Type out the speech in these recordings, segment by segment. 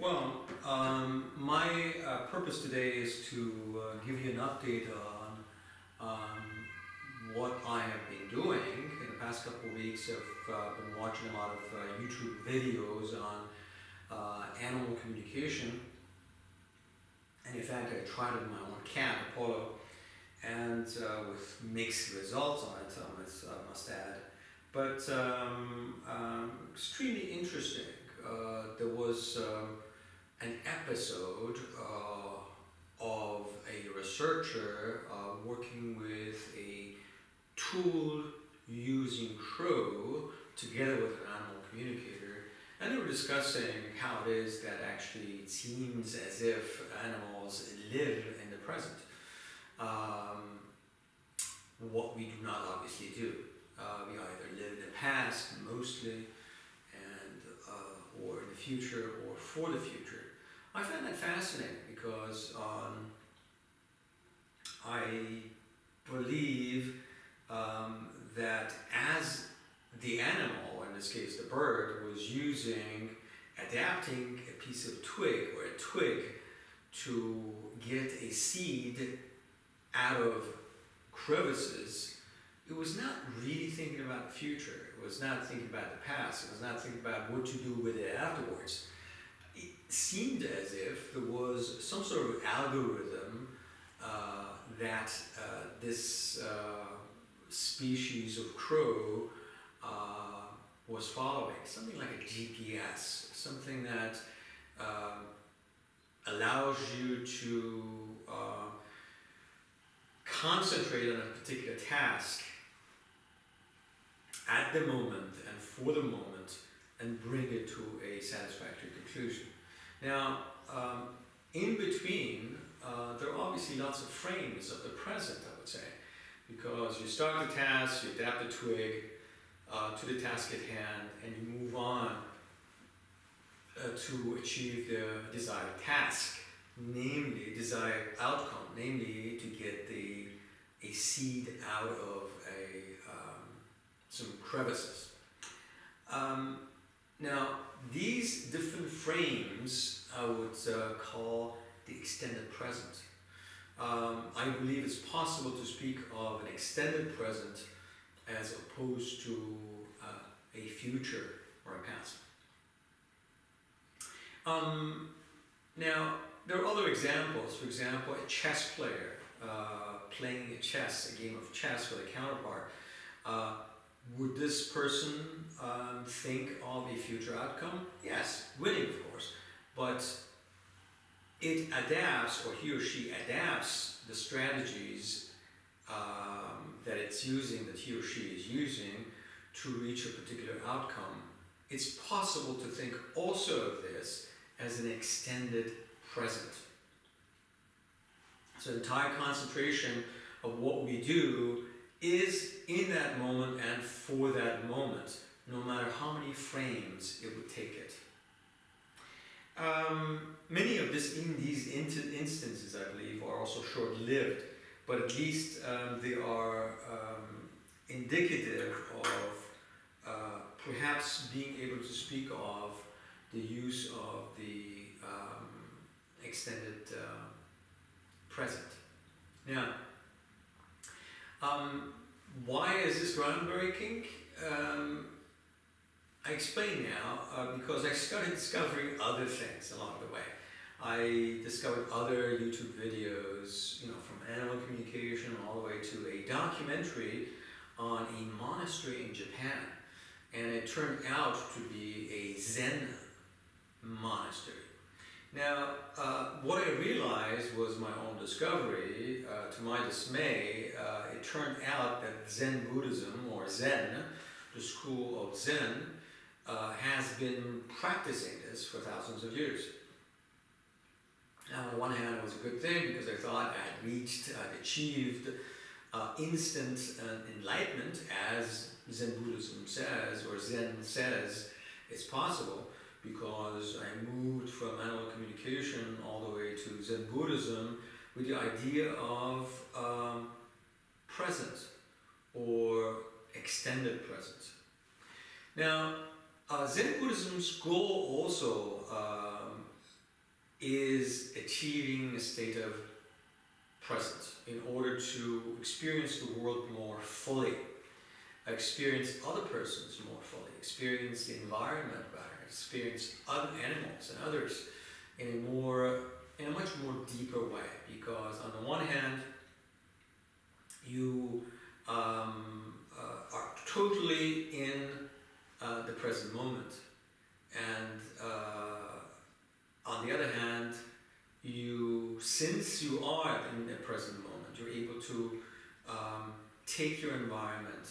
Well, my purpose today is to give you an update on what I have been doing. In the past couple of weeks, I've been watching a lot of YouTube videos on animal communication. And in fact, I tried it with my own cat, Apollo, and with mixed results on it, I must add. But extremely interesting. There was an episode of a researcher working with a tool using crow together with an animal communicator, and they were discussing how it is that actually it seems as if animals live in the present. Um, what we do not obviously do. We either live in the past mostly, and or in the future, or for the future. I find that fascinating because I believe that as the animal, in this case the bird, was adapting a piece of twig or a twig to get a seed out of crevices, it was not really thinking about the future. It was not thinking about the past. It was not thinking about what to do with it afterwards. It seemed as if there was some sort of algorithm that this species of crow was following. Something like a GPS, something that allows you to concentrate on a particular task at the moment and for the moment and bring it to a satisfactory conclusion. Now, in between, there are obviously lots of frames of the present, I would say, because you start the task, you adapt the twig to the task at hand, and you move on to achieve the desired task, namely desired outcome, namely to get a seed out of some crevices. Now, these different frames I would call the extended present. I believe it's possible to speak of an extended present as opposed to a future or a past. Now, there are other examples. For example, a chess player playing a game of chess with a counterpart. Would this person think of a future outcome? Yes, winning, of course. But it adapts, or he or she adapts the strategies that it's using, that he or she is using to reach a particular outcome. It's possible to think also of this as an extended present. So the entire concentration of what we do is in that moment and for that moment, no matter how many frames it would take it. Many of these instances, I believe, are also short-lived, but at least they are indicative of perhaps being able to speak of the use of the extended present. Now, why is this groundbreaking? I explain now because I started discovering other things along the way. I discovered other YouTube videos, from animal communication all the way to a documentary on a monastery in Japan, and it turned out to be a Zen monastery. Now, what I realized was my own discovery. To my dismay, it turned out that Zen Buddhism, or Zen, the school of Zen, has been practicing this for thousands of years. Now, on the one hand, it was a good thing because I thought I'd achieved instant enlightenment, as Zen Buddhism says, or Zen says it's possible, because I moved from animal communication all the way to Zen Buddhism with the idea of present or extended present. Now, Zen Buddhism's goal also is achieving a state of presence in order to experience the world more fully, experience other persons more fully, experience the environment better, experience other animals and others in a much more deeper way. Because on the one hand, you are totally in the present moment, and on the other hand, since you are in the present moment, you're able to take your environment,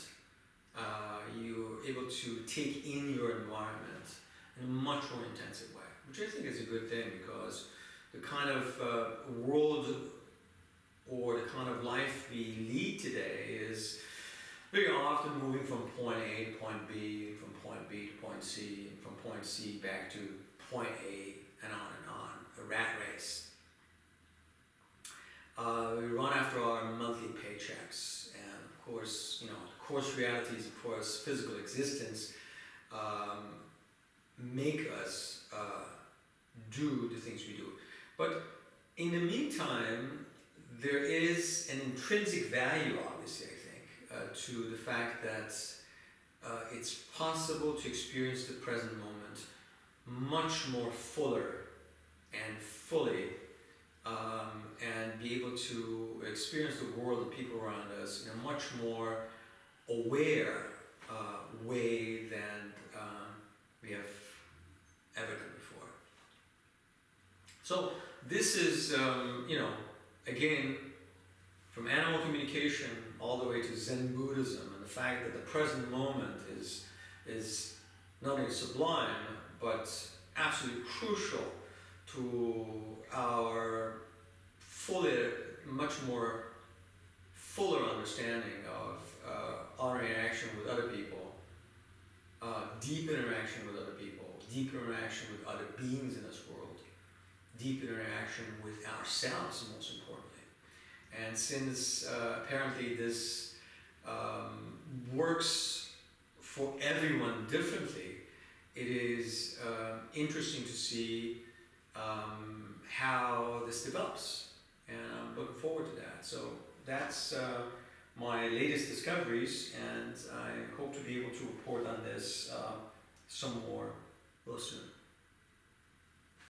you're able to take in your environment in a much more intensive way, which I think is a good thing, because the kind of world or the kind of life we lead today is very often moving from point A to point B, from point B to point C, and from point C back to point A, and on, a rat race. We run after our monthly paychecks, and of course, the coarse realities of course physical existence make us do the things we do. But in the meantime, there is an intrinsic value, obviously, I think, to the fact that it's possible to experience the present moment much more fuller and fully, and be able to experience the world and people around us in a much more aware way than we have ever done before. So this is, again, from animal communication all the way to Zen Buddhism, and the fact that the present moment is not only sublime, but absolutely crucial to our much more fuller understanding of our interaction with other people, deep interaction with other people, deep interaction with other beings in this world, deep interaction with ourselves, most importantly. And since apparently this works for everyone differently, it is interesting to see how this develops, and I'm looking forward to that. So that's my latest discoveries, and I hope to be able to report on this some more real soon.